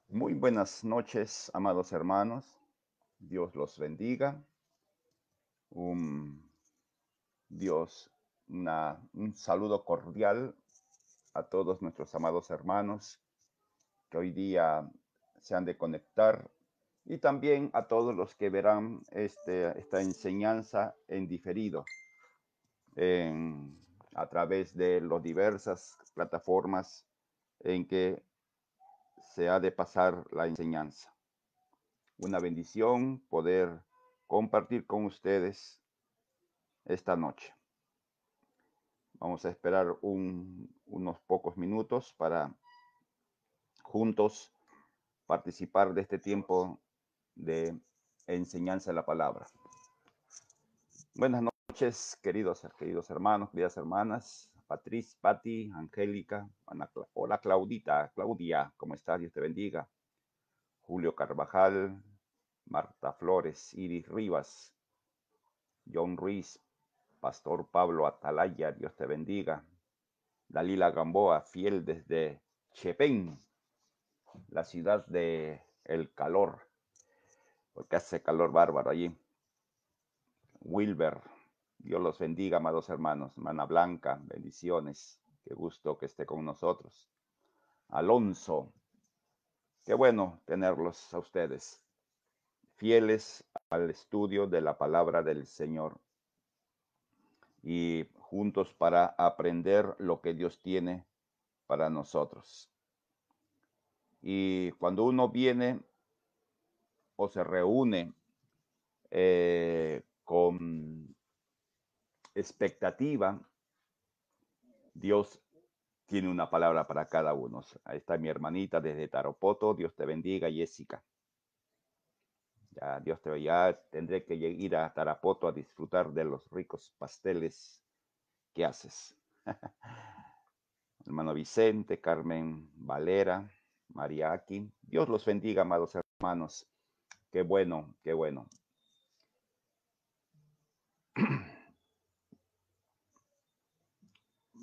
Muy buenas noches, amados hermanos. Dios los bendiga. Un, Dios, un saludo cordial a todos nuestros amados hermanos que hoy día se han de conectar y también a todos los que verán esta enseñanza en diferido en- a través de las diversas plataformas en que se ha de pasar la enseñanza. Una bendición poder compartir con ustedes esta noche. Vamos a esperar unos pocos minutos para juntos participar de este tiempo de enseñanza de la palabra. Buenas noches, queridos hermanos, queridas hermanas, Patriz, Patti, Angélica, hola Claudita, Claudia, ¿cómo estás? Dios te bendiga. Julio Carvajal, Marta Flores, Iris Rivas, John Ruiz, Pastor Pablo Atalaya, Dios te bendiga. Dalila Gamboa, fiel desde Chepén, la ciudad de el calor, porque hace calor bárbaro allí. Wilber, Dios los bendiga, amados hermanos. Hermana Blanca, bendiciones. Qué gusto que esté con nosotros. Alonso, qué bueno tenerlos a ustedes, fieles al estudio de la palabra del Señor y juntos para aprender lo que Dios tiene para nosotros. Y cuando uno viene o se reúne con expectativa, Dios tiene una palabra para cada uno. Ahí está mi hermanita desde Tarapoto. Dios te bendiga, Jessica. Ya tendré que ir a Tarapoto a disfrutar de los ricos pasteles que haces. Hermano Vicente, Carmen Valera, María Aki. Dios los bendiga, amados hermanos. Qué bueno, qué bueno.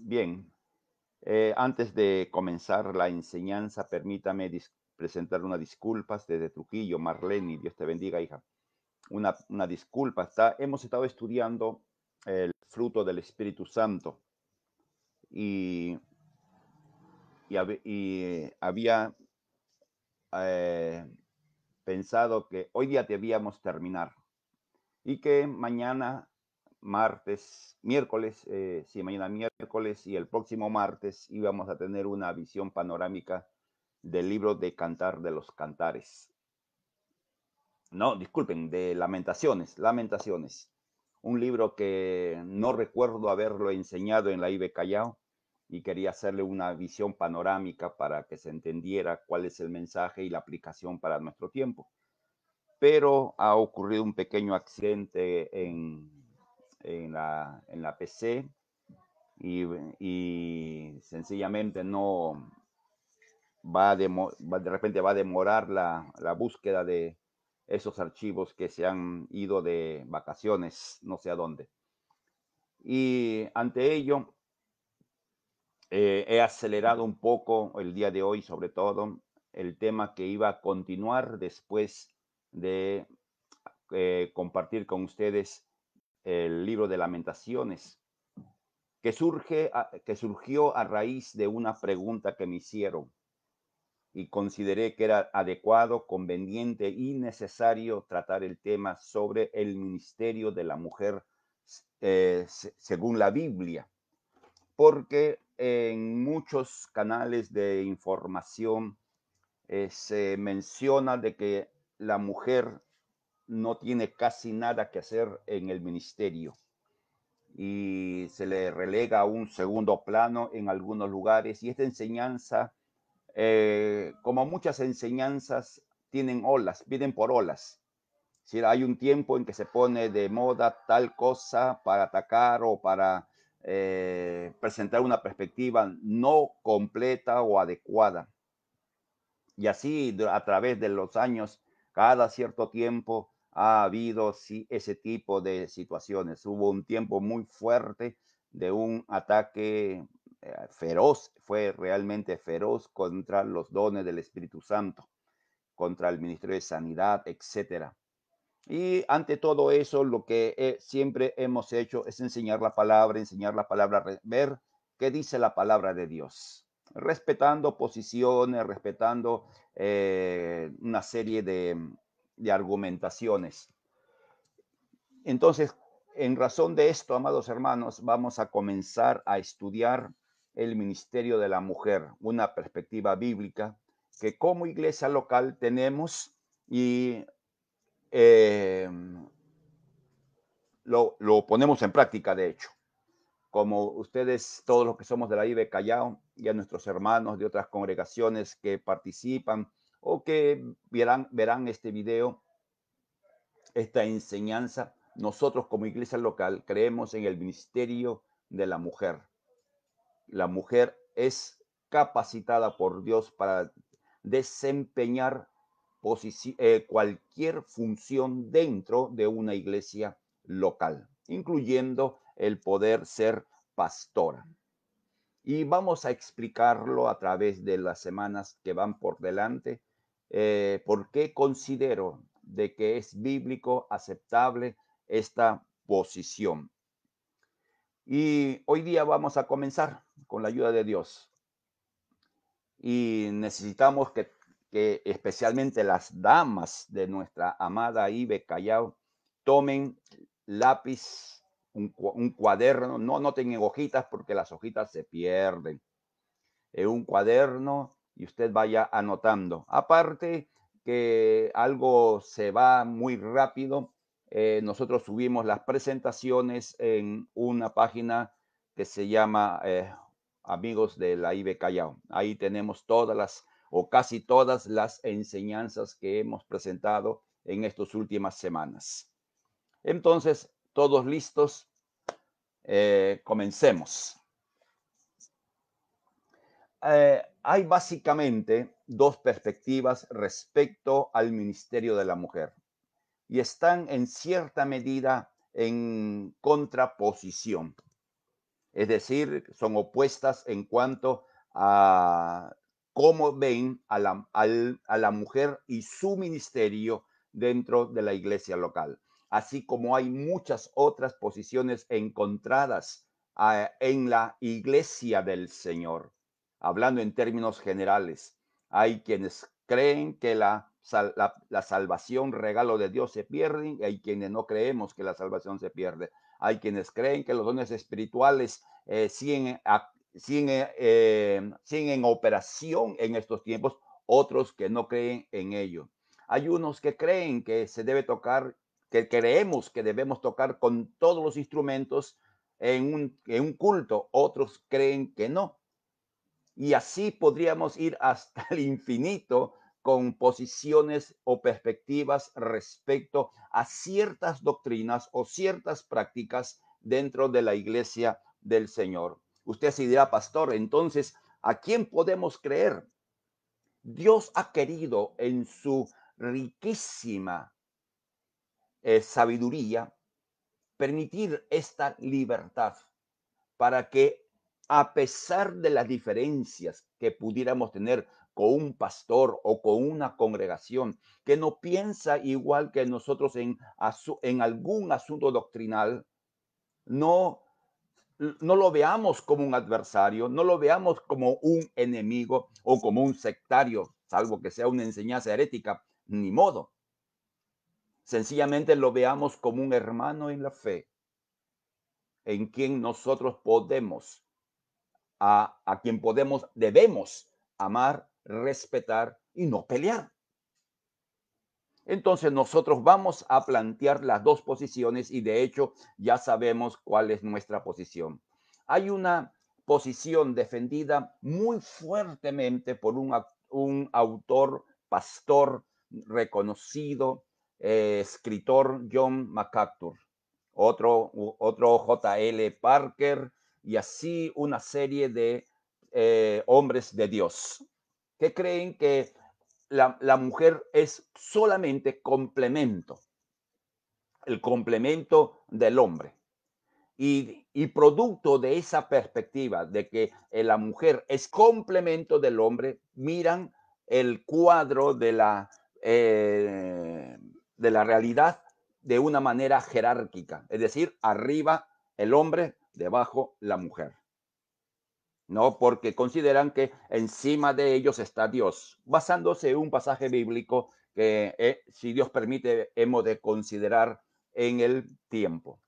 Bien, antes de comenzar la enseñanza, permítame presentar unas disculpas desde Trujillo, Marlene, Dios te bendiga, hija. Una disculpa, hemos estado estudiando el fruto del Espíritu Santo y, y había eh, pensado que hoy día debíamos terminar y que mañana mañana miércoles y el próximo martes íbamos a tener una visión panorámica del libro de Cantar de los Cantares. No, disculpen, de Lamentaciones. Un libro que no recuerdo haberlo enseñado en la IBE Callao y quería hacerle una visión panorámica para que se entendiera cuál es el mensaje y la aplicación para nuestro tiempo. Pero ha ocurrido un pequeño accidente en la PC y sencillamente no de repente va a demorar la búsqueda de esos archivos que se han ido de vacaciones, no sé a dónde. Y ante ello, he acelerado un poco el día de hoy, sobre todo, el tema que iba a continuar después de compartir con ustedes el libro de Lamentaciones, que surgió a raíz de una pregunta que me hicieron y consideré que era adecuado, conveniente y necesario tratar el tema sobre el ministerio de la mujer según la Biblia, porque en muchos canales de información se menciona de que la mujer no tiene casi nada que hacer en el ministerio y se le relega a un segundo plano en algunos lugares, y esta enseñanza, como muchas enseñanzas, tienen olas, vienen por olas. Si hay un tiempo en que se pone de moda tal cosa para atacar o para presentar una perspectiva no completa o adecuada. Y así a través de los años, cada cierto tiempo ha habido sí, ese tipo de situaciones. Hubo un tiempo muy fuerte de un ataque feroz, fue realmente feroz contra los dones del Espíritu Santo. contra el Ministerio de Sanidad, etcétera. Y ante todo eso, lo que siempre hemos hecho es enseñar la palabra, ver qué dice la palabra de Dios, respetando posiciones, respetando una serie de argumentaciones. Entonces, en razón de esto, amados hermanos, vamos a comenzar a estudiar el ministerio de la mujer, una perspectiva bíblica que como iglesia local tenemos y eh, lo ponemos en práctica, de hecho. Como ustedes, todos los que somos de la IBE Callao, y a nuestros hermanos de otras congregaciones que participan o que verán este video, esta enseñanza, nosotros como iglesia local creemos en el ministerio de la mujer. La mujer es capacitada por Dios para desempeñar cualquier función dentro de una iglesia local, incluyendo el poder ser pastora. Y vamos a explicarlo a través de las semanas que van por delante, por qué considero de que es bíblico aceptable esta posición. Y hoy día vamos a comenzar con la ayuda de Dios. Y necesitamos que especialmente las damas de nuestra amada Ibe Callao tomen lápiz, un cuaderno, no tengan hojitas porque las hojitas se pierden. Un cuaderno y usted vaya anotando. Aparte que algo se va muy rápido, nosotros subimos las presentaciones en una página que se llama Amigos de la IBE Callao. Ahí tenemos todas las o casi todas las enseñanzas que hemos presentado en estas últimas semanas. Entonces, todos listos, comencemos. Hay básicamente dos perspectivas respecto al ministerio de la mujer y están en cierta medida en contraposición. Es decir, son opuestas en cuanto a cómo ven a la mujer y su ministerio dentro de la iglesia local, así como hay muchas otras posiciones encontradas en la iglesia del Señor. Hablando en términos generales, hay quienes creen que la salvación, regalo de Dios, se pierde, y hay quienes no creemos que la salvación se pierde. Hay quienes creen que los dones espirituales siguen en operación en estos tiempos, otros que no creen en ello. Hay unos que creen que se debe tocar, que creemos que debemos tocar con todos los instrumentos en un culto, otros creen que no. Y así podríamos ir hasta el infinito con posiciones o perspectivas respecto a ciertas doctrinas o ciertas prácticas dentro de la iglesia del Señor. Usted se dirá, pastor, entonces, ¿a quién podemos creer? Dios ha querido en su riquísima sabiduría permitir esta libertad para que, a pesar de las diferencias que pudiéramos tener con un pastor o con una congregación que no piensa igual que nosotros en algún asunto doctrinal, no, no lo veamos como un adversario, no lo veamos como un enemigo o como un sectario, salvo que sea una enseñanza herética, ni modo. Sencillamente lo veamos como un hermano en la fe, en quien nosotros podemos a quien debemos amar, respetar y no pelear. Entonces nosotros vamos a plantear las dos posiciones y de hecho ya sabemos cuál es nuestra posición. Hay una posición defendida muy fuertemente por un autor, pastor reconocido, escritor, John MacArthur, otro J.L. Parker, y así una serie de hombres de Dios que creen que la mujer es solamente complemento, el complemento del hombre. Y producto de esa perspectiva de que la mujer es complemento del hombre, miran el cuadro de la realidad de una manera jerárquica, es decir, arriba el hombre, debajo la mujer. No, porque consideran que encima de ellos está Dios, basándose en un pasaje bíblico que, si Dios permite, hemos de considerar en el tiempo.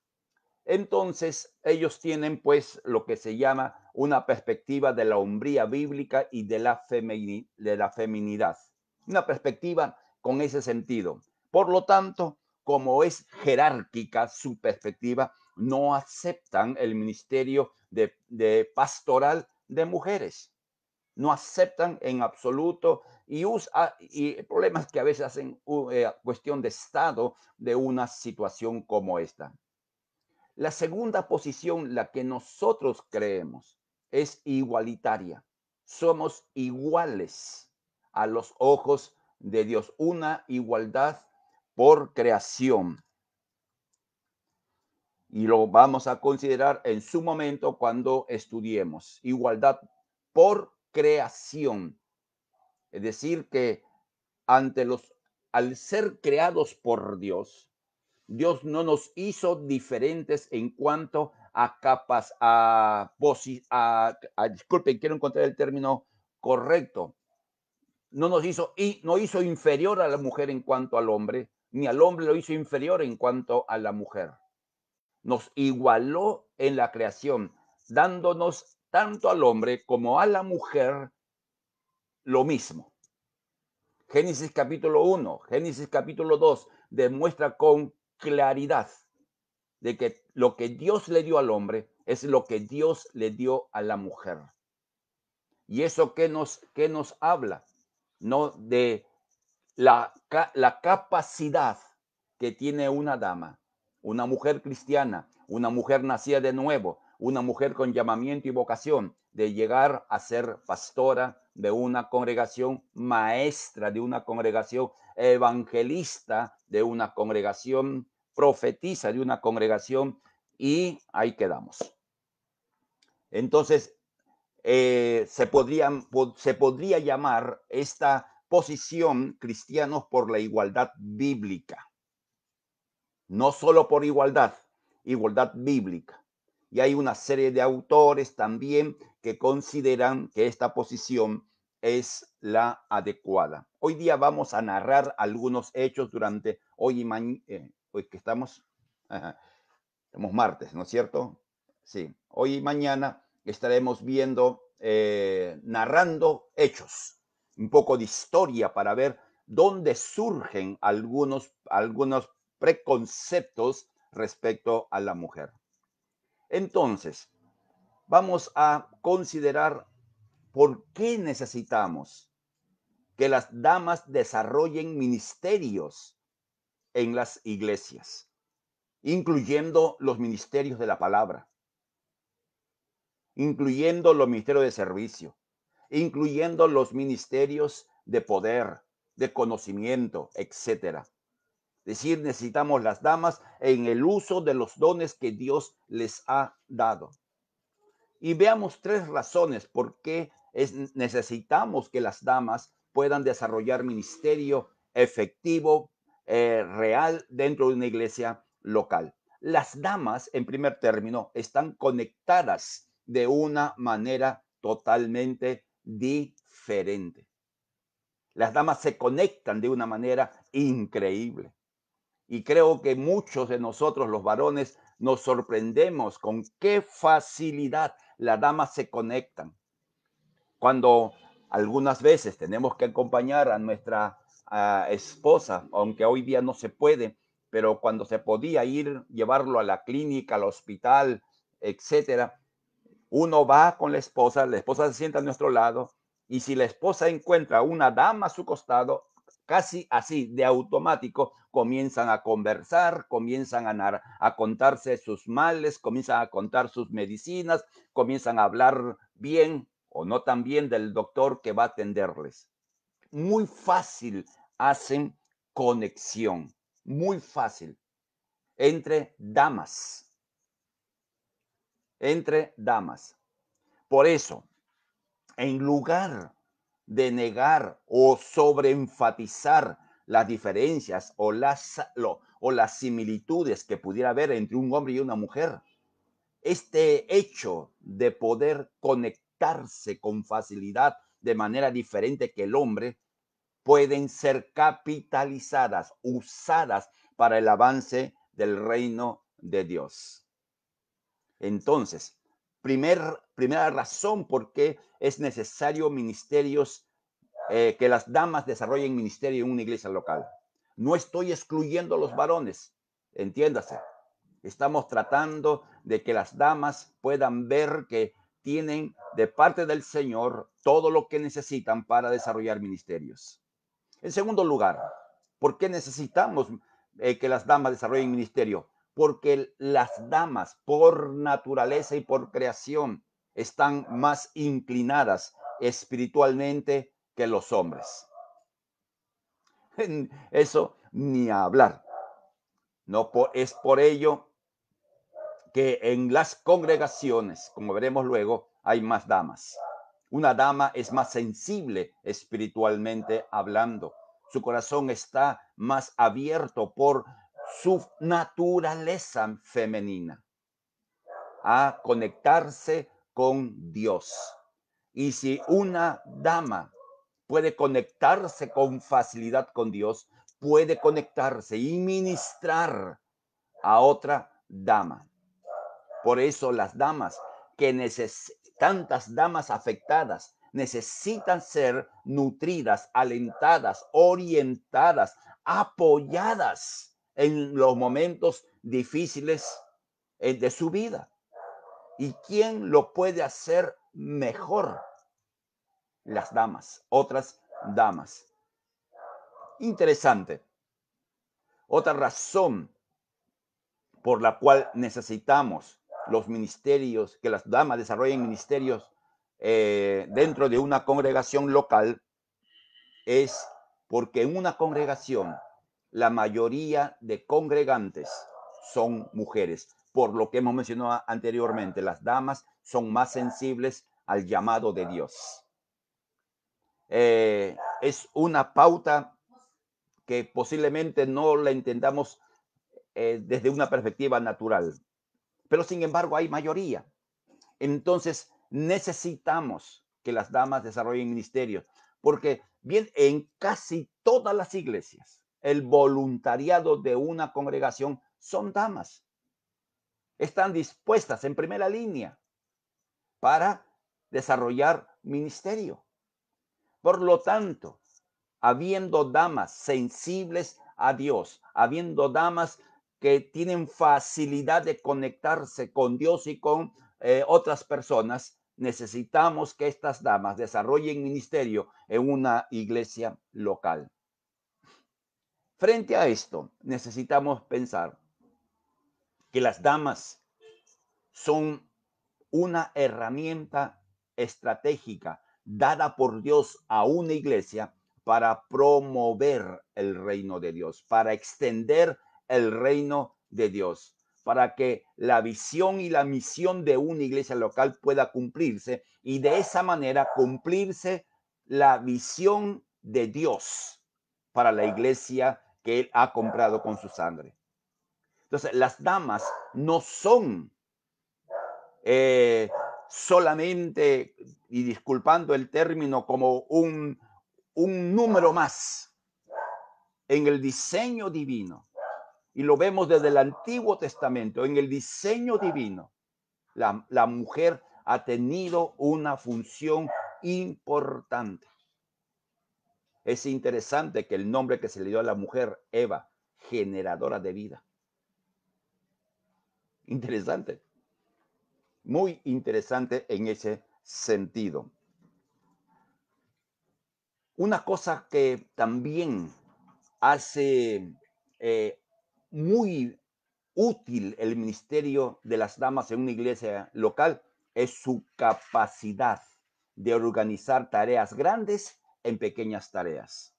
Entonces, ellos tienen pues lo que se llama una perspectiva de la hombría bíblica y de la feminidad. Una perspectiva con ese sentido. Por lo tanto, como es jerárquica su perspectiva, no aceptan el ministerio de pastoral de mujeres. No aceptan en absoluto y el problema es que a veces hacen cuestión de estado de una situación como esta. La segunda posición, la que nosotros creemos, es igualitaria. Somos iguales a los ojos de Dios. Una igualdad por creación. Y lo vamos a considerar en su momento cuando estudiemos. Igualdad por creación. Es decir, que al ser creados por Dios, Dios no nos hizo diferentes en cuanto a capas, disculpen, quiero encontrar el término correcto. No hizo inferior a la mujer en cuanto al hombre, ni al hombre lo hizo inferior en cuanto a la mujer. Nos igualó en la creación, dándonos tanto al hombre como a la mujer lo mismo. Génesis capítulo 1, Génesis capítulo 2 demuestra con claridad de que lo que Dios le dio al hombre es lo que Dios le dio a la mujer. ¿Y eso qué nos habla? No de la capacidad que tiene una dama, una mujer cristiana, una mujer nacida de nuevo, una mujer con llamamiento y vocación de llegar a ser pastora de una congregación, maestra de una congregación, evangelista de una congregación, profetiza de una congregación, y ahí quedamos. Entonces, se podría llamar esta posición cristianos por la igualdad bíblica. No solo por igualdad, igualdad bíblica. Y hay una serie de autores también que consideran que esta posición es la adecuada. Hoy día vamos a narrar algunos hechos durante hoy y mañana, hoy que estamos martes, ¿no es cierto? Sí, hoy y mañana estaremos viendo, narrando hechos, un poco de historia para ver dónde surgen algunos preconceptos respecto a la mujer. Entonces, vamos a considerar por qué necesitamos que las damas desarrollen ministerios en las iglesias, incluyendo los ministerios de la palabra, incluyendo los ministerios de servicio, incluyendo los ministerios de poder, de conocimiento, etcétera. Es decir, necesitamos las damas en el uso de los dones que Dios les ha dado. Y veamos tres razones por qué necesitamos que las damas puedan desarrollar ministerio efectivo, real, dentro de una iglesia local. Las damas, en primer término, están conectadas de una manera totalmente diferente. Las damas se conectan de una manera increíble. Y creo que muchos de nosotros, los varones, nos sorprendemos con qué facilidad las damas se conectan. Cuando algunas veces tenemos que acompañar a nuestra esposa, aunque hoy día no se puede, pero cuando se podía llevarlo a la clínica, al hospital, etcétera, uno va con la esposa se sienta a nuestro lado, y si la esposa encuentra una dama a su costado, casi así, de automático, comienzan a conversar, comienzan a contarse sus males, comienzan a contar sus medicinas, comienzan a hablar bien o no tan bien del doctor que va a atenderles. Muy fácil hacen conexión, muy fácil, entre damas, entre damas. Por eso, en lugar de negar o sobreenfatizar las diferencias o las similitudes que pudiera haber entre un hombre y una mujer. Este hecho de poder conectarse con facilidad de manera diferente que el hombre, pueden ser capitalizadas, usadas para el avance del reino de Dios. Entonces, primera razón por qué es necesario ministerios, que las damas desarrollen ministerio en una iglesia local. No estoy excluyendo a los varones, entiéndase. Estamos tratando de que las damas puedan ver que tienen de parte del Señor todo lo que necesitan para desarrollar ministerios. En segundo lugar, ¿por qué necesitamos que las damas desarrollen ministerio? Porque las damas, por naturaleza y por creación, están más inclinadas espiritualmente que los hombres. Eso ni hablar. No es por ello que en las congregaciones, como veremos luego, hay más damas. Una dama es más sensible espiritualmente hablando. Su corazón está más abierto por su naturaleza femenina a conectarse con Dios. Y si una dama puede conectarse con facilidad con Dios, puede conectarse y ministrar a otra dama. Por eso las damas tantas damas afectadas necesitan ser nutridas, alentadas, orientadas, apoyadas en los momentos difíciles de su vida. ¿Y quién lo puede hacer mejor? Las damas, otras damas. Interesante. Otra razón por la cual necesitamos los ministerios, que las damas desarrollen ministerios dentro de una congregación local, es porque en una congregación la mayoría de congregantes son mujeres. Por lo que hemos mencionado anteriormente, las damas son más sensibles al llamado de Dios. Es una pauta que posiblemente no la entendamos desde una perspectiva natural, pero sin embargo hay mayoría. Entonces necesitamos que las damas desarrollen ministerios, porque bien, en casi todas las iglesias, el voluntariado de una congregación son damas. Están dispuestas en primera línea para desarrollar ministerio. Por lo tanto, habiendo damas sensibles a Dios, habiendo damas que tienen facilidad de conectarse con Dios y con otras personas, necesitamos que estas damas desarrollen ministerio en una iglesia local. Frente a esto, necesitamos pensar que las damas son una herramienta estratégica dada por Dios a una iglesia para promover el reino de Dios, para extender el reino de Dios, para que la visión y la misión de una iglesia local pueda cumplirse y de esa manera cumplirse la visión de Dios para la iglesia que Él ha comprado con su sangre. Entonces, las damas no son solamente, y disculpando el término, como un número más en el diseño divino. Y lo vemos desde el Antiguo Testamento, en el diseño divino. La mujer ha tenido una función importante. Es interesante que el nombre que se le dio a la mujer, Eva, generadora de vida. Interesante. Muy interesante en ese sentido. Una cosa que también hace muy útil el ministerio de las damas en una iglesia local es su capacidad de organizar tareas grandes en pequeñas tareas.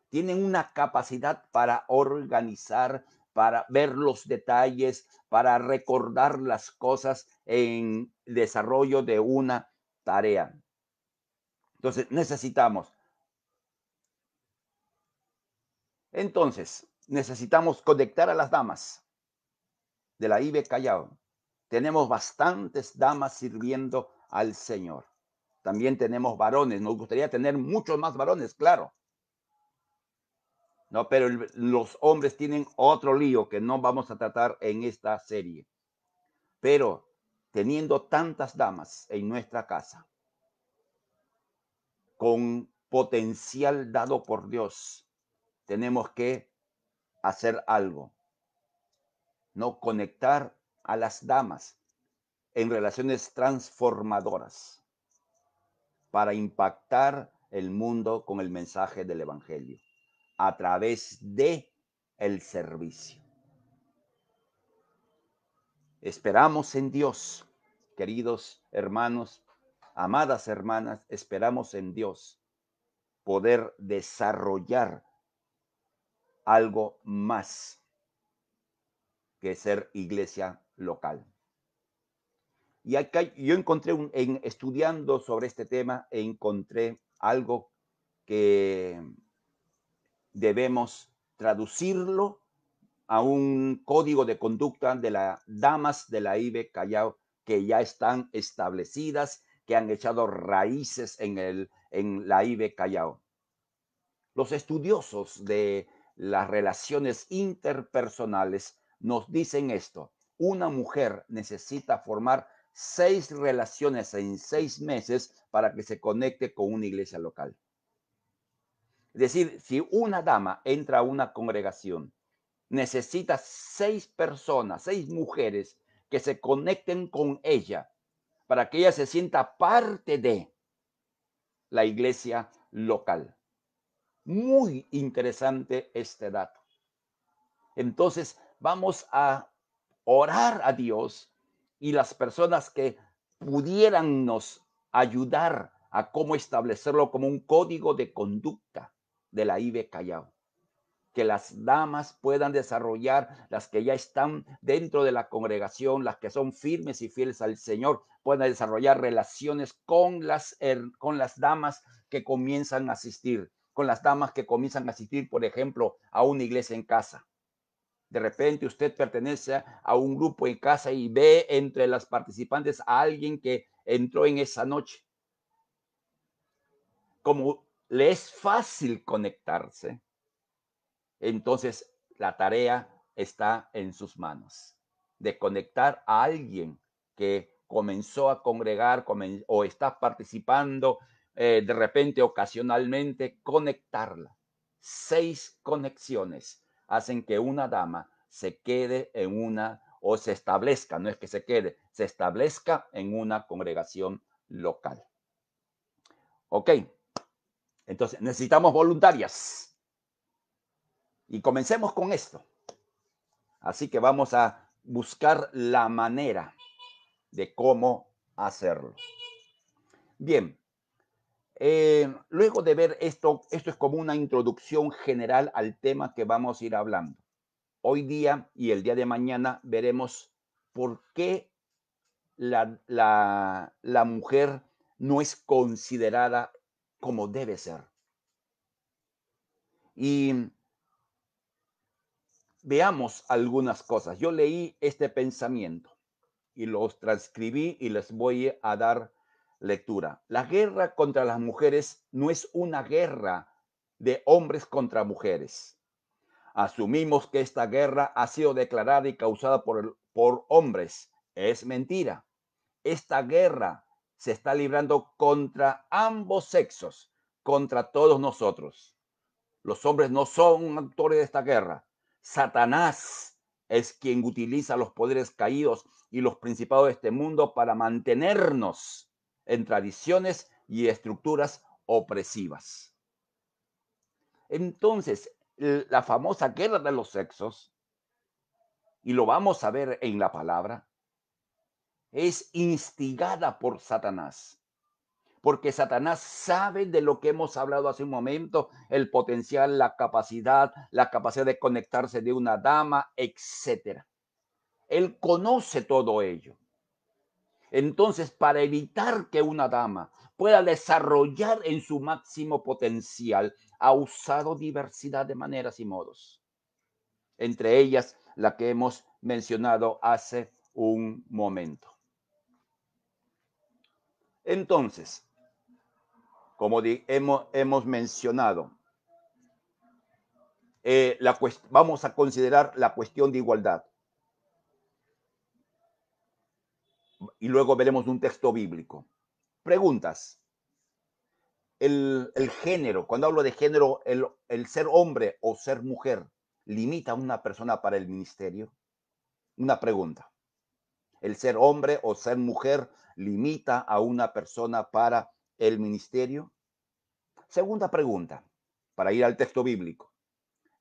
Tienen una capacidad para organizar, para ver los detalles, para recordar las cosas en desarrollo de una tarea. Entonces necesitamos Entonces, necesitamos conectar a las damas de la IBE Callao. Tenemos bastantes damas sirviendo al Señor. También tenemos varones. Nos gustaría tener muchos más varones, claro. No, pero los hombres tienen otro lío que no vamos a tratar en esta serie. Pero teniendo tantas damas en nuestra casa, con potencial dado por Dios, tenemos que hacer algo, no conectar a las damas en relaciones transformadoras para impactar el mundo con el mensaje del evangelio a través de el servicio. Esperamos en Dios, queridos hermanos, amadas hermanas, esperamos en Dios poder desarrollar algo más que ser iglesia local. Y acá yo encontré, estudiando sobre este tema, encontré algo que debemos traducirlo a un código de conducta de las damas de la IBE Callao que ya están establecidas, que han echado raíces en la IBE Callao. Los estudiosos de las relaciones interpersonales nos dicen esto: una mujer necesita formar 6 relaciones en 6 meses para que se conecte con una iglesia local. Es decir, si una dama entra a una congregación, necesita 6 personas, 6 mujeres que se conecten con ella para que ella se sienta parte de la iglesia local. Muy interesante este dato. Entonces, vamos a orar a Dios y las personas que pudieran nos ayudar a cómo establecerlo como un código de conducta de la IBE Callao. Que las damas puedan desarrollar, las que ya están dentro de la congregación, las que son firmes y fieles al Señor, puedan desarrollar relaciones con las damas que comienzan a asistir, con las damas que comienzan a asistir, por ejemplo, a una iglesia en casa. De repente usted pertenece a un grupo en casa y ve entre las participantes a alguien que entró en esa noche. Como le es fácil conectarse, entonces la tarea está en sus manos, de conectar a alguien que comenzó a congregar o está participando de repente ocasionalmente, conectarla. 6 conexiones hacen que una dama se quede en una, o se establezca, no es que se quede, se establezca en una congregación local. Ok, entonces necesitamos voluntarias. Y comencemos con esto. Así que vamos a buscar la manera de cómo hacerlo. Bien, luego de ver esto es como una introducción general al tema que vamos a ir hablando. Hoy día y el día de mañana veremos por qué la mujer no es considerada como debe ser. Y veamos algunas cosas. Yo leí este pensamiento y los transcribí y les voy a dar lectura. La guerra contra las mujeres no es una guerra de hombres contra mujeres. Asumimos que esta guerra ha sido declarada y causada por hombres. Es mentira. Esta guerra se está librando contra ambos sexos, contra todos nosotros. Los hombres no son actores de esta guerra. Satanás es quien utiliza los poderes caídos y los principados de este mundo para mantenernos en tradiciones y estructuras opresivas. Entonces, la famosa guerra de los sexos, y lo vamos a ver en la palabra, es instigada por Satanás. Porque Satanás sabe de lo que hemos hablado hace un momento, el potencial, la capacidad de conectarse de una dama, etcétera. Él conoce todo ello. Entonces, para evitar que una dama pueda desarrollar en su máximo potencial ha usado diversidad de maneras y modos. Entre ellas, la que hemos mencionado hace un momento. Entonces, como hemos mencionado, vamos a considerar la cuestión de igualdad. Y luego veremos un texto bíblico. Preguntas. El género, cuando hablo de género, el ser hombre o ser mujer, ¿limita a una persona para el ministerio? Una pregunta. ¿El ser hombre o ser mujer limita a una persona para el ministerio? Segunda pregunta, para ir al texto bíblico.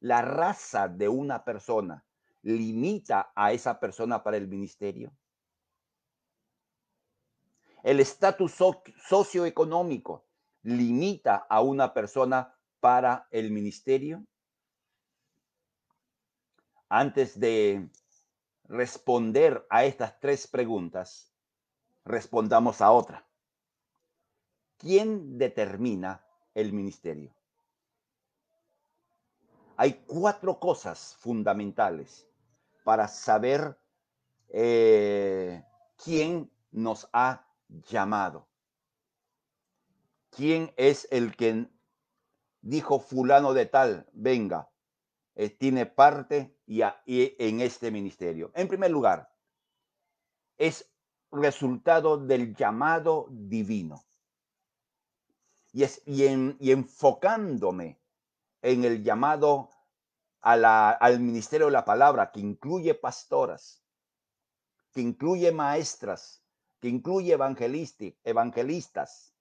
¿La raza de una persona limita a esa persona para el ministerio? ¿El estatus socioeconómico limita a una persona para el ministerio? Antes de responder a estas tres preguntas, respondamos a otra. ¿Quién determina el ministerio? Hay cuatro cosas fundamentales para saber quién nos ha llamado. ¿Quién es el que dijo fulano de tal, venga, tiene parte y en este ministerio? En primer lugar, es resultado del llamado divino. Y enfocándome en el llamado al ministerio de la palabra, que incluye pastoras, que incluye maestras, que incluye evangelistas,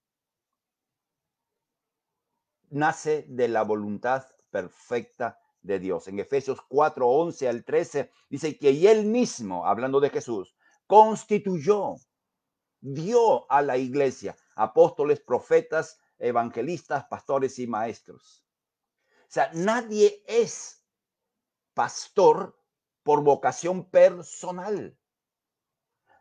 nace de la voluntad perfecta de Dios. En Efesios 4, 11 al 13 dice que él mismo, hablando de Jesús, constituyó, dio a la iglesia apóstoles, profetas, evangelistas, pastores y maestros. O sea, nadie es pastor por vocación personal.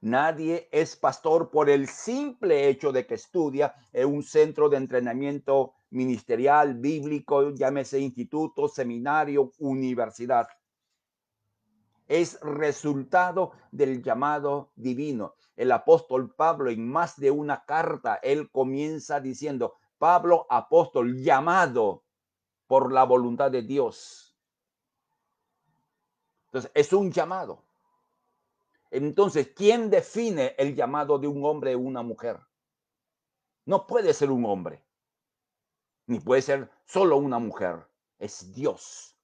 Nadie es pastor por el simple hecho de que estudia en un centro de entrenamiento ministerial, bíblico, llámese instituto, seminario, universidad. Es resultado del llamado divino. El apóstol Pablo, en más de una carta, él comienza diciendo: Pablo, apóstol, llamado por la voluntad de Dios. Entonces, es un llamado. Entonces, ¿quién define el llamado de un hombre o una mujer? No puede ser un hombre, ni puede ser solo una mujer. Es Dios.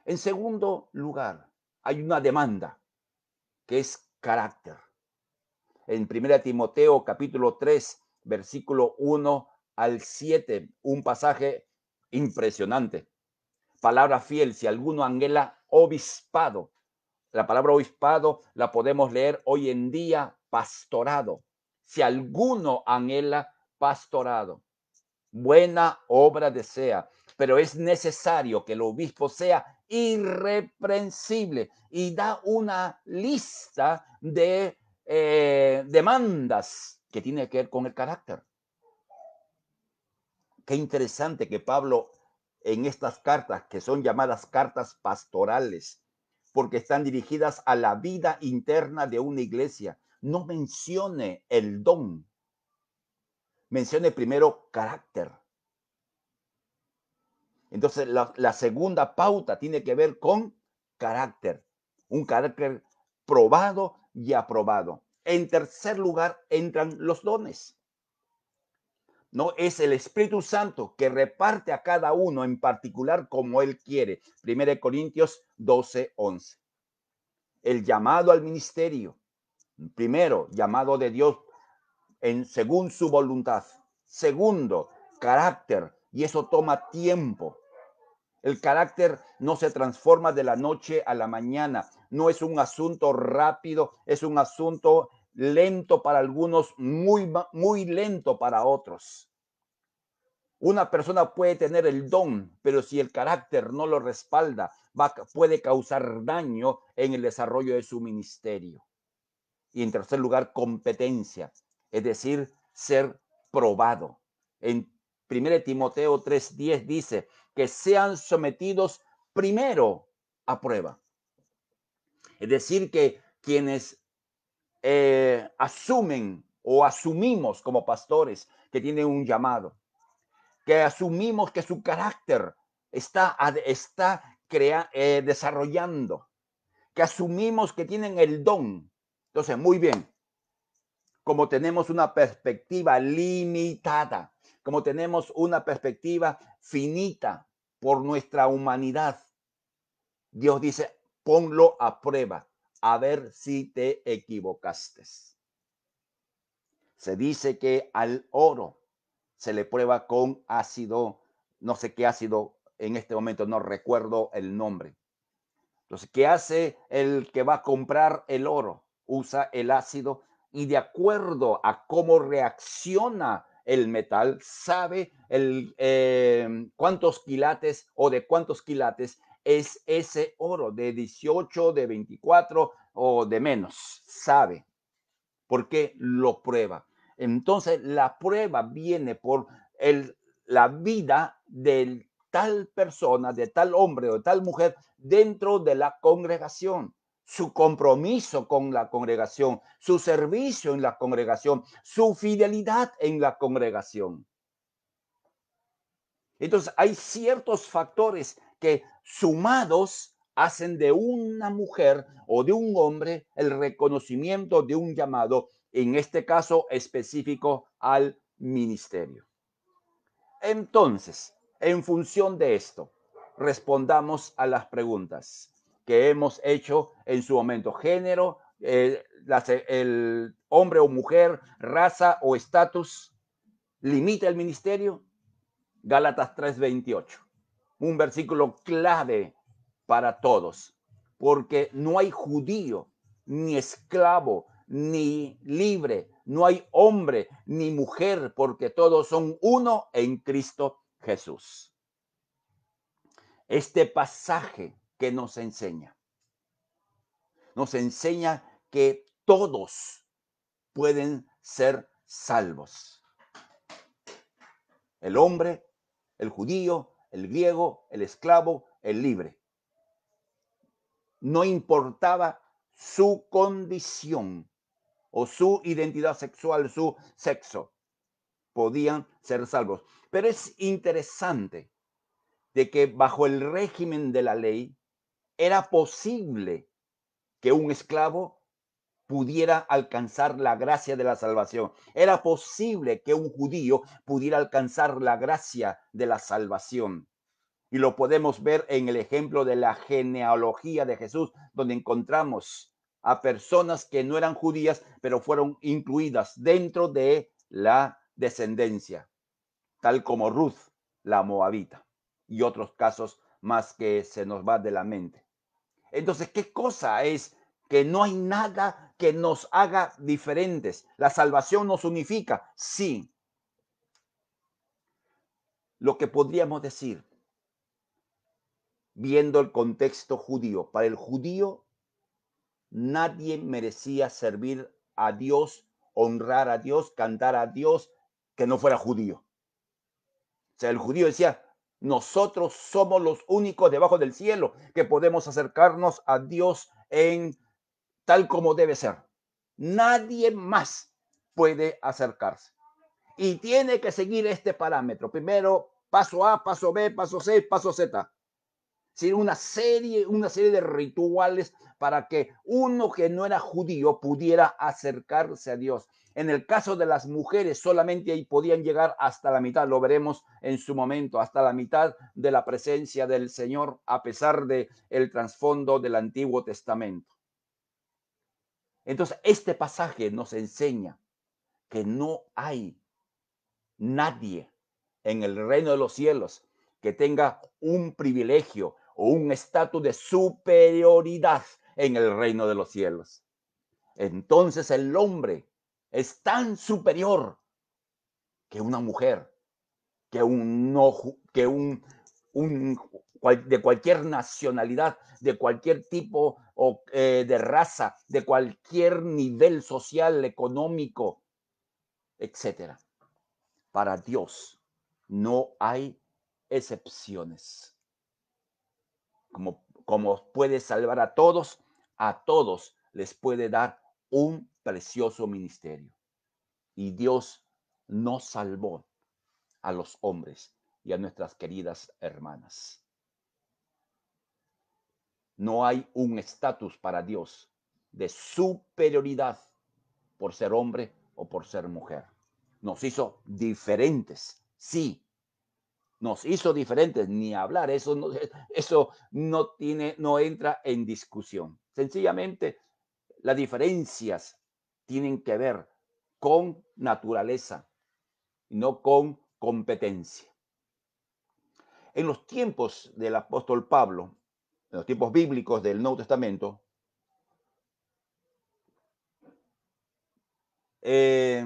En segundo lugar, hay una demanda, que es carácter. En 1 Timoteo capítulo 3, versículo 1 al 7, un pasaje impresionante. Palabra fiel, si alguno anhela obispado. La palabra obispado la podemos leer hoy en día pastorado. Si alguno anhela pastorado, buena obra desea, pero es necesario que el obispo sea irreprensible, y da una lista de demandas que tiene que ver con el carácter. Qué interesante que Pablo, en estas cartas, que son llamadas cartas pastorales, porque están dirigidas a la vida interna de una iglesia, no mencione el don, mencione primero carácter. Entonces, la segunda pauta tiene que ver con carácter, un carácter probado y aprobado. En tercer lugar, entran los dones. No es el Espíritu Santo que reparte a cada uno en particular como él quiere. 1 Corintios 12, 11. El llamado al ministerio. Primero, llamado de Dios según su voluntad. Segundo, carácter. Y eso toma tiempo. El carácter no se transforma de la noche a la mañana. No es un asunto rápido, es un asunto lento para algunos, muy lento para otros. Una persona puede tener el don, pero si el carácter no lo respalda, puede causar daño en el desarrollo de su ministerio. Y en tercer lugar, competencia, es decir, ser probado. En 1 Timoteo 3:10 dice que sean sometidos primero a prueba. Es decir, que quienes asumen o asumimos como pastores que tienen un llamado, que asumimos que su carácter está desarrollando, que asumimos que tienen el don. Entonces, muy bien, como tenemos una perspectiva limitada, como tenemos una perspectiva finita por nuestra humanidad, Dios dice, ponlo a prueba, a ver si te equivocaste. Se dice que al oro se le prueba con ácido, no sé qué ácido, en este momento no recuerdo el nombre. Entonces, ¿qué hace el que va a comprar el oro? Usa el ácido y de acuerdo a cómo reacciona el metal, sabe cuántos quilates o de cuántos quilates es ese oro, de 18, de 24 o de menos, sabe, porque lo prueba. Entonces, la prueba viene por la vida de tal persona, de tal hombre o de tal mujer dentro de la congregación, su compromiso con la congregación, su servicio en la congregación, su fidelidad en la congregación. Entonces, hay ciertos factores que sumados hacen de una mujer o de un hombre el reconocimiento de un llamado, en este caso específico al ministerio. Entonces, en función de esto, respondamos a las preguntas que hemos hecho en su momento. Género, el hombre o mujer, raza o estatus, limita el ministerio. Gálatas 3:28, un versículo clave para todos, porque no hay judío, ni esclavo, ni libre, no hay hombre, ni mujer, porque todos son uno en Cristo Jesús. Este pasaje que nos enseña que todos pueden ser salvos. El hombre, el judío, el griego, el esclavo, el libre. No importaba su condición o su identidad sexual, su sexo, podían ser salvos. Pero es interesante de que bajo el régimen de la ley era posible que un esclavo pudiera alcanzar la gracia de la salvación. Era posible que un judío pudiera alcanzar la gracia de la salvación. Y lo podemos ver en el ejemplo de la genealogía de Jesús, donde encontramos a personas que no eran judías, pero fueron incluidas dentro de la descendencia, tal como Ruth, la moabita, y otros casos más que se nos va de la mente. Entonces, ¿qué cosa es? Que no hay nada que nos haga diferentes. La salvación nos unifica, sí. Lo que podríamos decir, viendo el contexto judío, para el judío nadie merecía servir a Dios, honrar a Dios, cantar a Dios, que no fuera judío. O sea, el judío decía, nosotros somos los únicos debajo del cielo que podemos acercarnos a Dios en tal como debe ser. Nadie más puede acercarse. Y tiene que seguir este parámetro. Primero, paso A, paso B, paso C, paso Z. Sí, una serie de rituales para que uno que no era judío pudiera acercarse a Dios. En el caso de las mujeres, solamente ahí podían llegar hasta la mitad, lo veremos en su momento, hasta la mitad de la presencia del Señor, a pesar de el trasfondo del Antiguo Testamento. Entonces, este pasaje nos enseña que no hay nadie en el reino de los cielos que tenga un privilegio o un estatus de superioridad en el reino de los cielos. Entonces el hombre es tan superior que una mujer, que un, no, que un de cualquier nacionalidad, de cualquier tipo de raza, de cualquier nivel social, económico, etcétera. Para Dios No hay excepciones. Como puede salvar a todos les puede dar un precioso ministerio. Y Dios nos salvó a los hombres y a nuestras queridas hermanas. No hay un estatus para Dios de superioridad por ser hombre o por ser mujer. Nos hizo diferentes, sí, nos hizo diferentes, ni hablar, eso no entra en discusión. Sencillamente, las diferencias tienen que ver con naturaleza y no con competencia. En los tiempos del apóstol Pablo, en los tiempos bíblicos del Nuevo Testamento, eh,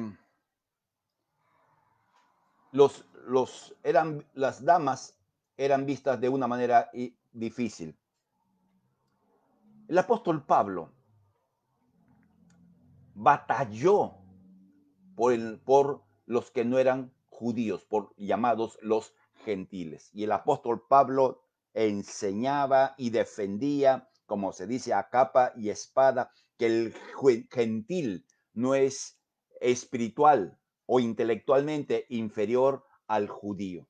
las damas eran vistas de una manera difícil. El apóstol Pablo batalló por los que no eran judíos, por llamados los gentiles. Y el apóstol Pablo enseñaba y defendía, como se dice a capa y espada, que el gentil no es espiritual o intelectualmente inferior al judío.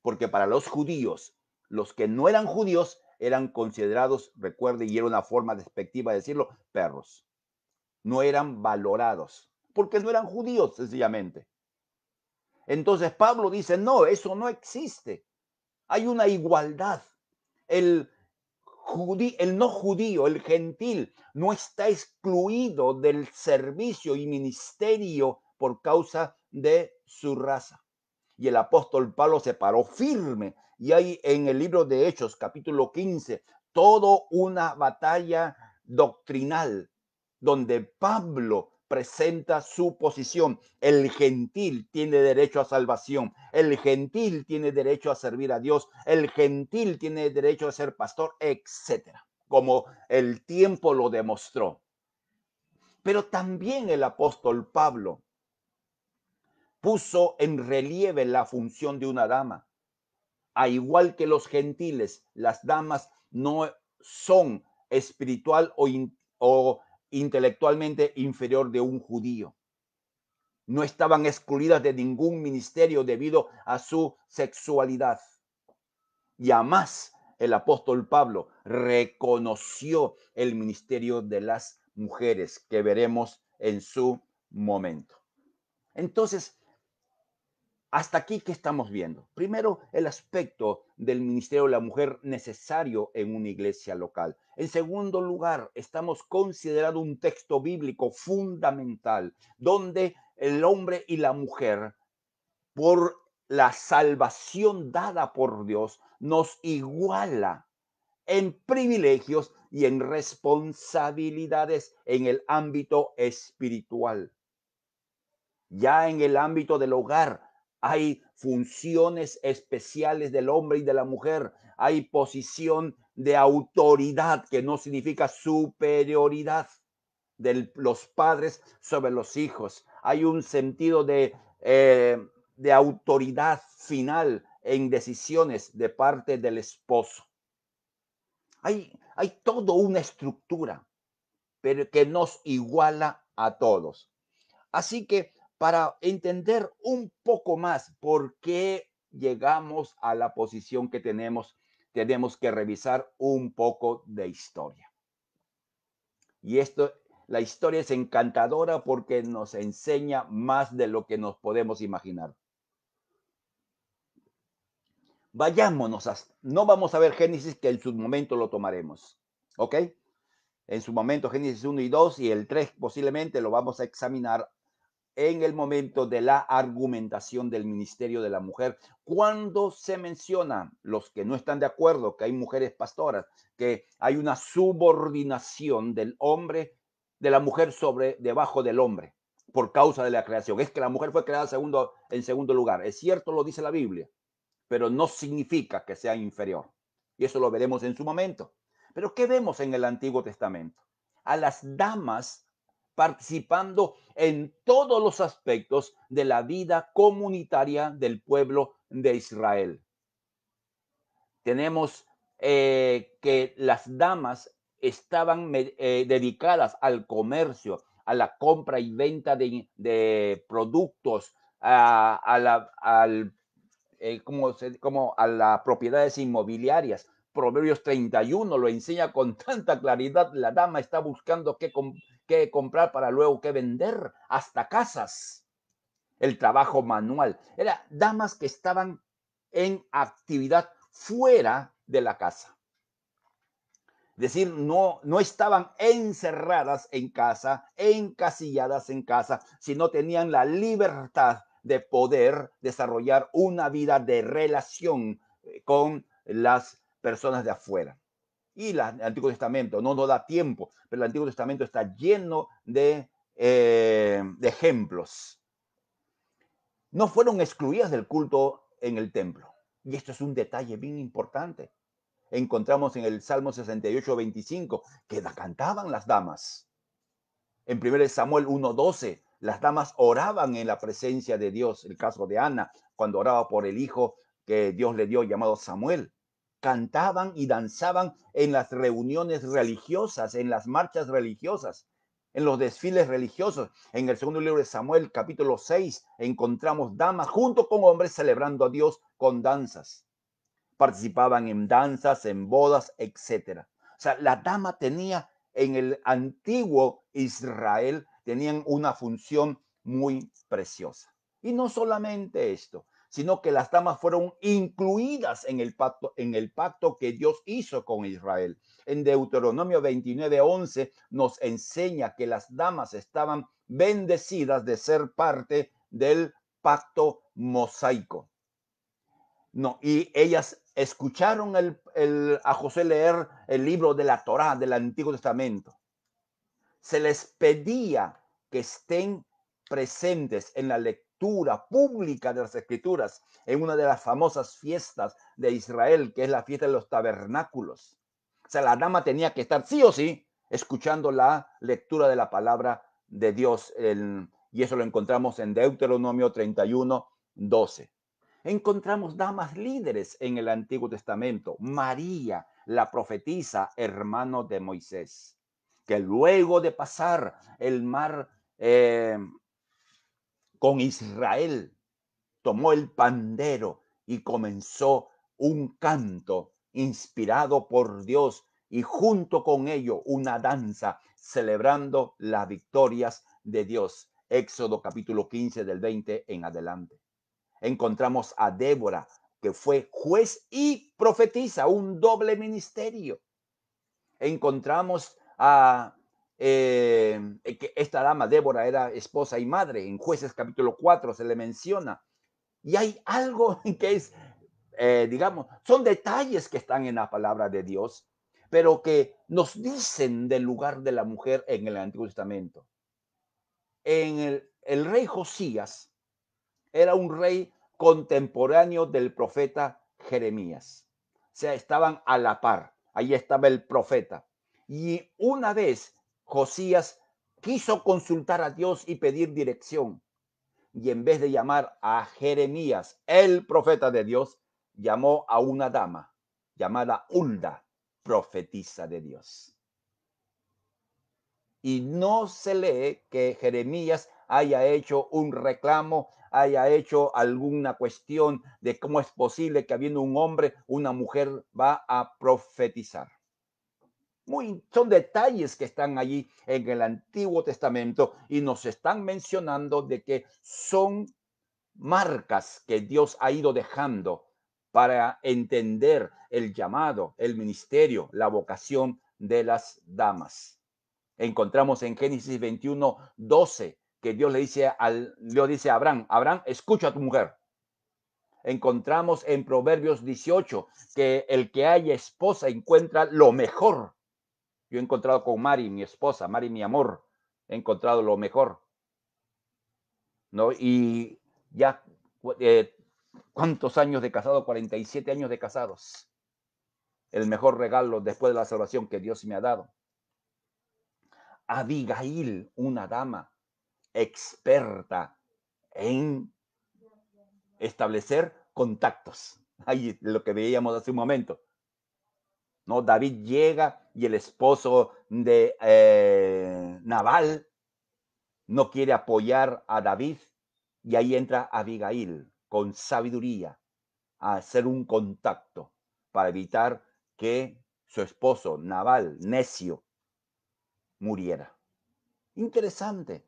Porque para los judíos, los que no eran judíos eran considerados, recuerde, y era una forma despectiva de decirlo, perros. No eran valorados, porque no eran judíos, sencillamente. Entonces Pablo dice, no, eso no existe. Hay una igualdad. El, el no judío, el gentil, no está excluido del servicio y ministerio por causa de su raza. Y el apóstol Pablo se paró firme. Y hay en el libro de Hechos, capítulo 15, toda una batalla doctrinal donde Pablo presenta su posición. El gentil tiene derecho a salvación. El gentil tiene derecho a servir a Dios. El gentil tiene derecho a ser pastor, etcétera, como el tiempo lo demostró. Pero también el apóstol Pablo puso en relieve la función de una dama. A igual que los gentiles, las damas no son espiritual o intelectualmente inferior de un judío. No estaban excluidas de ningún ministerio debido a su sexualidad. Y además, el apóstol Pablo reconoció el ministerio de las mujeres que veremos en su momento. Entonces, hasta aquí, ¿qué estamos viendo? Primero, el aspecto del ministerio de la mujer necesario en una iglesia local. En segundo lugar, estamos considerando un texto bíblico fundamental donde el hombre y la mujer, por la salvación dada por Dios, nos iguala en privilegios y en responsabilidades en el ámbito espiritual. Ya en el ámbito del hogar hay funciones especiales del hombre y de la mujer. Hay posición de autoridad, que no significa superioridad de los padres sobre los hijos. Hay un sentido de autoridad final en decisiones de parte del esposo. Hay toda una estructura, pero que nos iguala a todos. Así que para entender un poco más por qué llegamos a la posición que tenemos que revisar un poco de historia. Y la historia es encantadora porque nos enseña más de lo que nos podemos imaginar. No vamos a ver Génesis, que en su momento lo tomaremos, ¿ok? En su momento Génesis 1 y 2 y el 3 posiblemente lo vamos a examinar en el momento de la argumentación del ministerio de la mujer, cuando se menciona los que no están de acuerdo, que hay mujeres pastoras, que hay una subordinación del hombre, de la mujer debajo del hombre, por causa de la creación. Es que la mujer fue creada en segundo lugar. Es cierto, lo dice la Biblia, pero no significa que sea inferior. Y eso lo veremos en su momento. Pero ¿qué vemos en el Antiguo Testamento? A las damas participando en todos los aspectos de la vida comunitaria del pueblo de Israel. Tenemos que las damas estaban dedicadas al comercio, a la compra y venta de productos, como a las propiedades inmobiliarias. Proverbios 31 lo enseña con tanta claridad. La dama está buscando qué comprar para luego qué vender, hasta casas. El trabajo manual. Eran damas que estaban en actividad fuera de la casa. Es decir, no estaban encerradas en casa, encasilladas en casa, sino tenían la libertad de poder desarrollar una vida de relación con las personas de afuera. Y el Antiguo Testamento no nos da tiempo, pero el Antiguo Testamento está lleno de ejemplos. No fueron excluidas del culto en el templo. Y esto es un detalle bien importante. Encontramos en el Salmo 68, 25, que la cantaban las damas. En 1 Samuel 1:12, las damas oraban en la presencia de Dios. El caso de Ana, cuando oraba por el hijo que Dios le dio llamado Samuel. Cantaban y danzaban en las reuniones religiosas, en las marchas religiosas, en los desfiles religiosos. En el segundo libro de Samuel, capítulo 6, encontramos damas junto con hombres celebrando a Dios con danzas. Participaban en danzas, en bodas, etcétera. O sea, la dama tenía en el antiguo Israel, tenían una función muy preciosa. Y no solamente esto, sino que las damas fueron incluidas en el pacto que Dios hizo con Israel. En Deuteronomio 29:11 nos enseña que las damas estaban bendecidas de ser parte del pacto mosaico. No, y ellas escucharon a José leer el libro de la Torá, del Antiguo Testamento. Se les pedía que estén presentes en la lectura pública de las Escrituras, en una de las famosas fiestas de Israel, que es la fiesta de los tabernáculos. O sea, la dama tenía que estar sí o sí escuchando la lectura de la palabra de Dios. Y eso lo encontramos en Deuteronomio 31:12. Encontramos damas líderes en el Antiguo Testamento. María, la profetisa, hermano de Moisés, que luego de pasar el mar con Israel, tomó el pandero y comenzó un canto inspirado por Dios y junto con ello una danza celebrando las victorias de Dios. Éxodo capítulo 15 del 20 en adelante. Encontramos a Débora, que fue juez y profetisa, un doble ministerio. Encontramos a que esta dama, Débora, era esposa y madre. En Jueces capítulo 4 se le menciona. Y hay algo que es, digamos, son detalles que están en la palabra de Dios, pero que nos dicen del lugar de la mujer en el Antiguo Testamento. El rey Josías era un rey contemporáneo del profeta Jeremías. O sea, estaban a la par. Ahí estaba el profeta. Y una vez Josías quiso consultar a Dios y pedir dirección. Y en vez de llamar a Jeremías, el profeta de Dios, llamó a una dama llamada Hulda, profetisa de Dios. Y no se lee que Jeremías haya hecho un reclamo, haya hecho alguna cuestión de cómo es posible que habiendo un hombre, una mujer va a profetizar. Son detalles que están allí en el Antiguo Testamento y nos están mencionando de que son marcas que Dios ha ido dejando para entender el llamado, el ministerio, la vocación de las damas. Encontramos en Génesis 21:12 que Dios le dice a Abraham, Abraham, escucha a tu mujer. Encontramos en Proverbios 18 que el que haya esposa encuentra lo mejor. Yo he encontrado con Mari, mi esposa, Mari, mi amor, he encontrado lo mejor, ¿no? Y ya, ¿cuántos años de casado? 47 años de casados. El mejor regalo después de la salvación que Dios me ha dado. Abigail, una dama experta en establecer contactos. Ahí lo que veíamos hace un momento, ¿no? David llega y el esposo de Nabal no quiere apoyar a David y ahí entra Abigail con sabiduría a hacer un contacto para evitar que su esposo Nabal, necio, muriera. Interesante.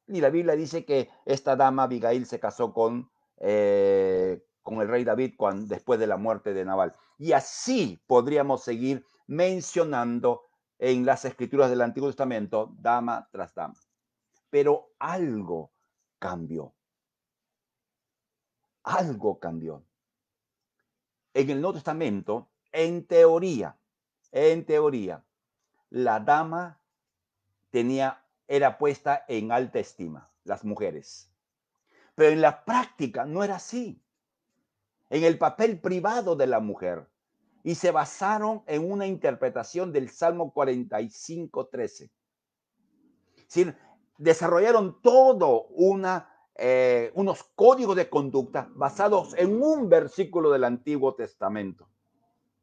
Y la Biblia dice que esta dama Abigail se casó con el rey David después de la muerte de Nabal. Y así podríamos seguir mencionando en las escrituras del Antiguo Testamento, dama tras dama. Pero algo cambió. Algo cambió. En el Nuevo Testamento, en teoría, la dama era puesta en alta estima, las mujeres. Pero en la práctica no era así. En el papel privado de la mujer. Y se basaron en una interpretación del Salmo 45:13. ¿Sí? Desarrollaron unos códigos de conducta basados en un versículo del Antiguo Testamento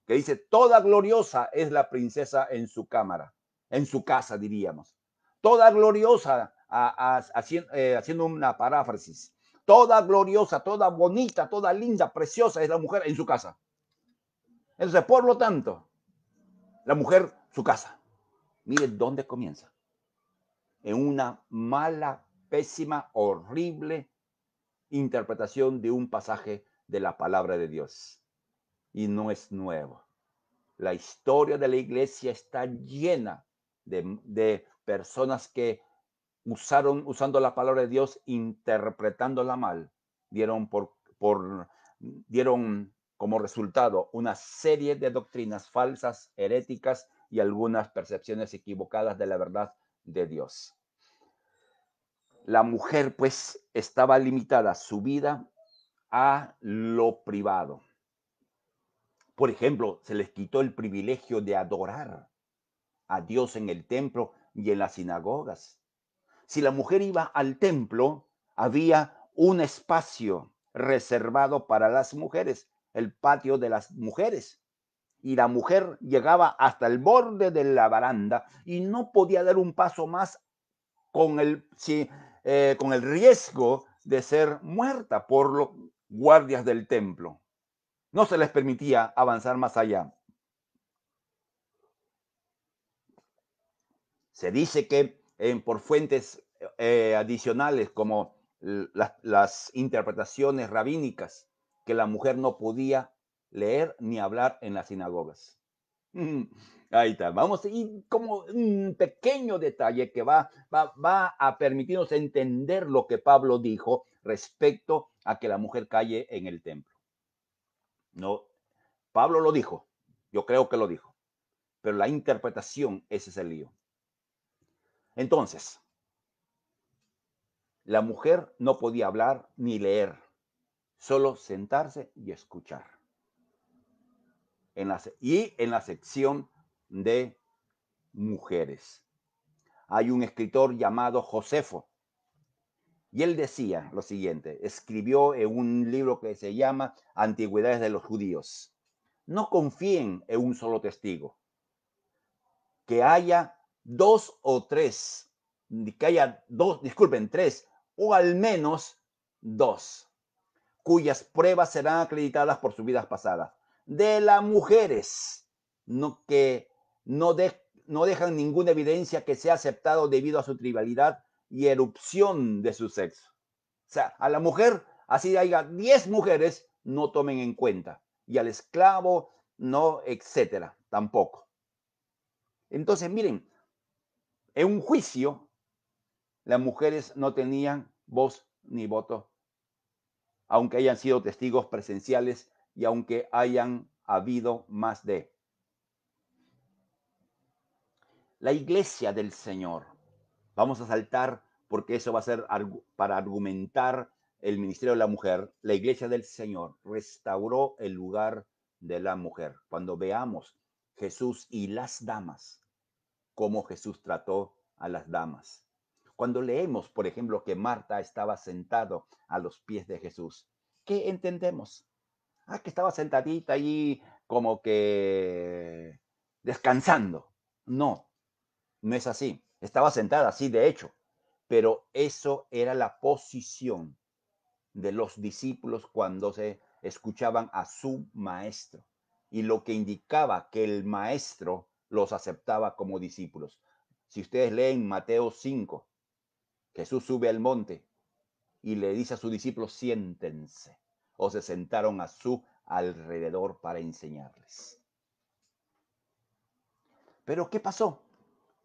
que dice, toda gloriosa es la princesa en su cámara, en su casa diríamos. Toda gloriosa, haciendo una paráfrasis, toda gloriosa, toda bonita, toda linda, preciosa es la mujer en su casa. Entonces, por lo tanto, la mujer, su casa. Mire dónde comienza. En una mala, pésima, horrible interpretación de un pasaje de la palabra de Dios. Y no es nuevo. La historia de la iglesia está llena de personas que usando la palabra de Dios, interpretándola mal, dieron como resultado una serie de doctrinas falsas, heréticas y algunas percepciones equivocadas de la verdad de Dios. La mujer, pues, estaba limitada su vida a lo privado. Por ejemplo, se les quitó el privilegio de adorar a Dios en el templo y en las sinagogas. Si la mujer iba al templo, había un espacio reservado para las mujeres, el patio de las mujeres. Y la mujer llegaba hasta el borde de la baranda y no podía dar un paso más con el riesgo de ser muerta por los guardias del templo. No se les permitía avanzar más allá. Se dice que por fuentes adicionales como las interpretaciones rabínicas, que la mujer no podía leer ni hablar en las sinagogas. Ahí está. Vamos a ir como un pequeño detalle que va a permitirnos entender lo que Pablo dijo respecto a que la mujer calle en el templo. No, Pablo lo dijo. Yo creo que lo dijo. Pero la interpretación, ese es el lío. Entonces, la mujer no podía hablar ni leer, solo sentarse y escuchar. En la sección de mujeres. Hay un escritor llamado Josefo y él decía lo siguiente, escribió en un libro que se llama Antigüedades de los Judíos. No confíen en un solo testigo, que haya tres, o al menos dos, cuyas pruebas serán acreditadas por sus vidas pasadas. De las mujeres que no dejan ninguna evidencia que sea aceptado debido a su tribalidad y erupción de su sexo. O sea, a la mujer, así haya 10 mujeres, no tomen en cuenta. Y al esclavo, no, etcétera, tampoco. Entonces, miren, en un juicio, las mujeres no tenían voz ni voto, aunque hayan sido testigos presenciales y aunque hayan habido más de. La iglesia del Señor. Vamos a saltar porque eso va a ser para argumentar el ministerio de la mujer. La iglesia del Señor restauró el lugar de la mujer. Cuando veamos Jesús y las damas, cómo Jesús trató a las damas. Cuando leemos, por ejemplo, que Marta estaba sentado a los pies de Jesús, ¿qué entendemos? Ah, que estaba sentadita allí como que descansando. No, no es así. Estaba sentada, sí, de hecho, pero eso era la posición de los discípulos cuando se escuchaban a su maestro y lo que indicaba que el maestro los aceptaba como discípulos. Si ustedes leen Mateo 5, Jesús sube al monte y le dice a sus discípulos, siéntense, o se sentaron a su alrededor para enseñarles. Pero ¿qué pasó?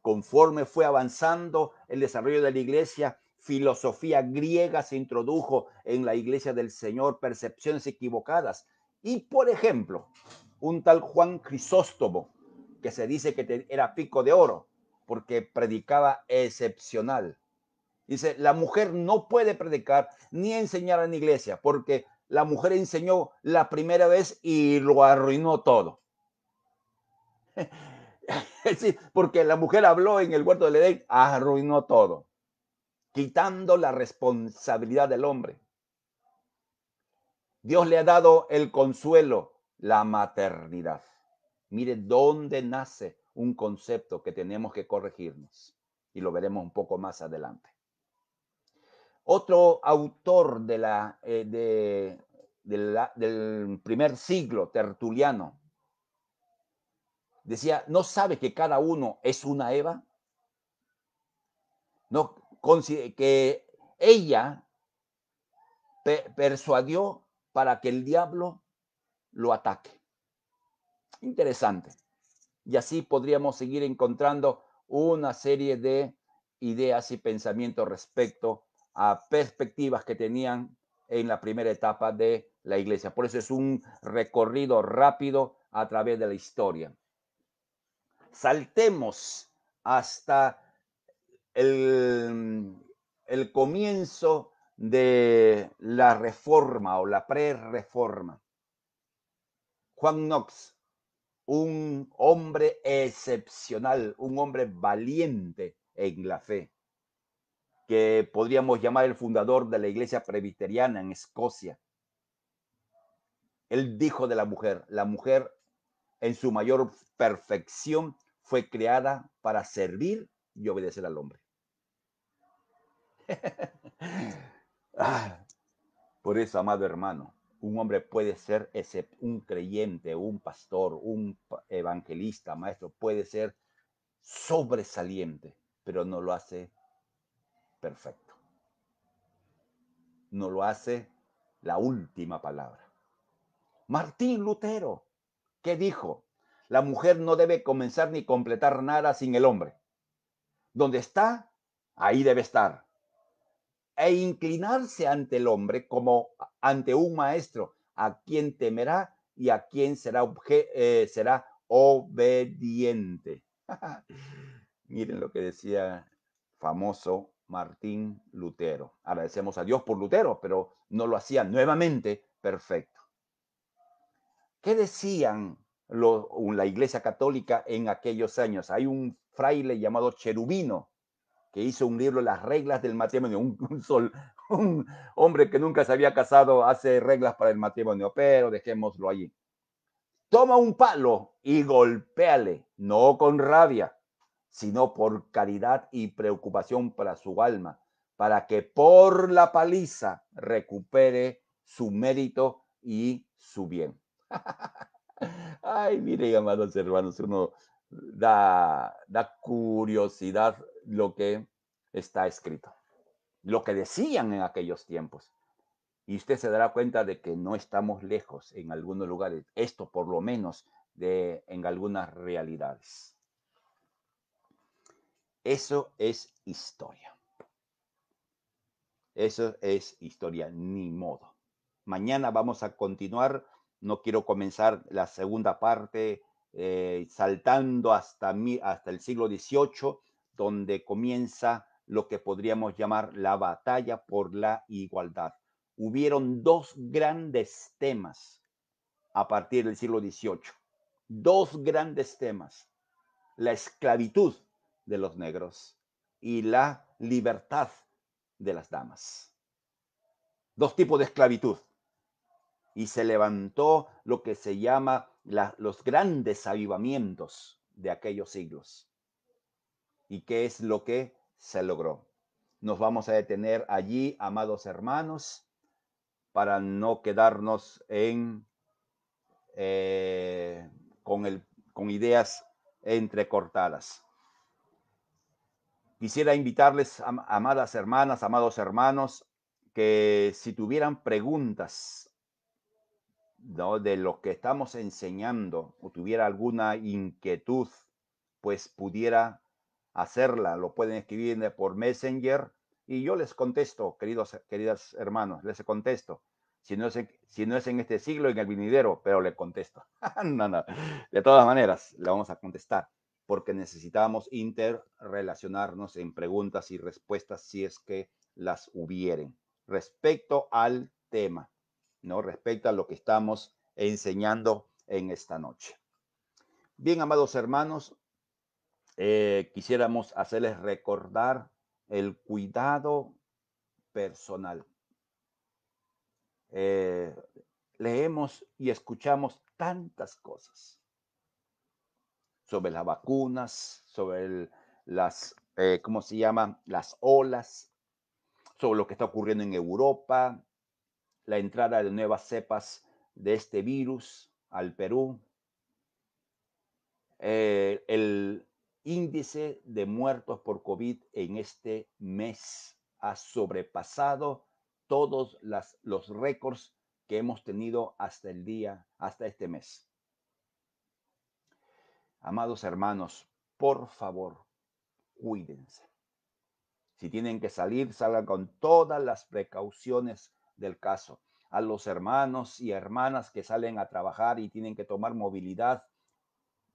Conforme fue avanzando el desarrollo de la iglesia, filosofía griega se introdujo en la iglesia del Señor, percepciones equivocadas. Y, por ejemplo, un tal Juan Crisóstomo, que se dice que era pico de oro, porque predicaba excepcional. Dice, la mujer no puede predicar ni enseñar en la iglesia, porque la mujer enseñó la primera vez y lo arruinó todo. Sí, porque la mujer habló en el huerto del Edén, arruinó todo, quitando la responsabilidad del hombre. Dios le ha dado el consuelo, la maternidad. Mire dónde nace un concepto que tenemos que corregirnos. Y lo veremos un poco más adelante. Otro autor del primer siglo, Tertuliano, decía, ¿no sabe que cada uno es una Eva? No, que ella persuadió para que el diablo lo ataque. Interesante. Y así podríamos seguir encontrando una serie de ideas y pensamientos respecto a perspectivas que tenían en la primera etapa de la iglesia. Por eso es un recorrido rápido a través de la historia. Saltemos hasta el comienzo de la reforma o la pre-reforma. Juan Knox, un hombre excepcional, un hombre valiente en la fe, que podríamos llamar el fundador de la iglesia presbiteriana en Escocia. Él dijo de la mujer en su mayor perfección fue creada para servir y obedecer al hombre. Por eso, amado hermano, un hombre puede ser un creyente, un pastor, un evangelista, maestro, puede ser sobresaliente, pero no lo hace perfecto. No lo hace la última palabra. Martín Lutero, ¿qué dijo? La mujer no debe comenzar ni completar nada sin el hombre. Donde está, ahí debe estar. E inclinarse ante el hombre como ante un maestro, a quien temerá y a quien será obediente. Miren lo que decía famoso Martín Lutero. Agradecemos a Dios por Lutero, pero no lo hacía nuevamente perfecto. ¿Qué decían la Iglesia Católica en aquellos años? Hay un fraile llamado Cherubino que hizo un libro, Las reglas del matrimonio. Un hombre que nunca se había casado hace reglas para el matrimonio, pero dejémoslo allí. Toma un palo y golpéale, no con rabia, sino por caridad y preocupación para su alma, para que por la paliza recupere su mérito y su bien. Ay, miren, amados hermanos, uno da curiosidad lo que está escrito, lo que decían en aquellos tiempos. Y usted se dará cuenta de que no estamos lejos en algunos lugares, esto por lo menos en algunas realidades. Eso es historia. Eso es historia, ni modo. Mañana vamos a continuar. No quiero comenzar la segunda parte saltando hasta el siglo XVIII, donde comienza lo que podríamos llamar la batalla por la igualdad. Hubieron dos grandes temas a partir del siglo XVIII. Dos grandes temas. La esclavitud de los negros y la libertad de las damas. Dos tipos de esclavitud. Y se levantó lo que se llama los grandes avivamientos de aquellos siglos. ¿Y qué es lo que se logró? Nos vamos a detener allí, amados hermanos, para no quedarnos eh, con, con ideas entrecortadas. Quisiera invitarles, amadas hermanas, amados hermanos, que si tuvieran preguntas, ¿no?, de lo que estamos enseñando o tuviera alguna inquietud, pues pudiera hacerla. Lo pueden escribir por Messenger y yo les contesto, queridas hermanos, les contesto. Si no es en este siglo, en el venidero, pero le contesto. No, no. De todas maneras, le vamos a contestar porque necesitamos interrelacionarnos en preguntas y respuestas si es que las hubieren respecto al tema, ¿no? Respecto a lo que estamos enseñando en esta noche. Bien, amados hermanos, quisiéramos hacerles recordar el cuidado personal. Leemos y escuchamos tantas cosas sobre las vacunas, sobre ¿cómo se llama? Las olas, sobre lo que está ocurriendo en Europa, la entrada de nuevas cepas de este virus al Perú, el índice de muertos por COVID en este mes ha sobrepasado todos los récords que hemos tenido hasta este mes. Amados hermanos, por favor, cuídense. Si tienen que salir, salgan con todas las precauciones del caso. A los hermanos y hermanas que salen a trabajar y tienen que tomar movilidad,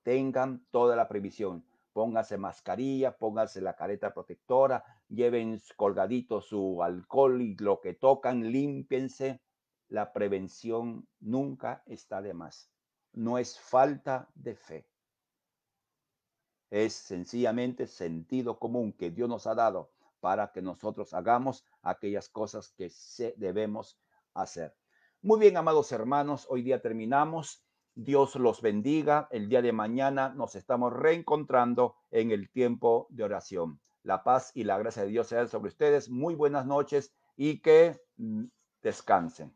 tengan toda la previsión. Pónganse mascarilla, pónganse la careta protectora, lleven colgadito su alcohol y lo que tocan, límpiense. La prevención nunca está de más. No es falta de fe. Es sencillamente sentido común que Dios nos ha dado para que nosotros hagamos aquellas cosas que debemos hacer. Muy bien, amados hermanos, hoy día terminamos. Dios los bendiga. El día de mañana nos estamos reencontrando en el tiempo de oración. La paz y la gracia de Dios sean sobre ustedes. Muy buenas noches y que descansen.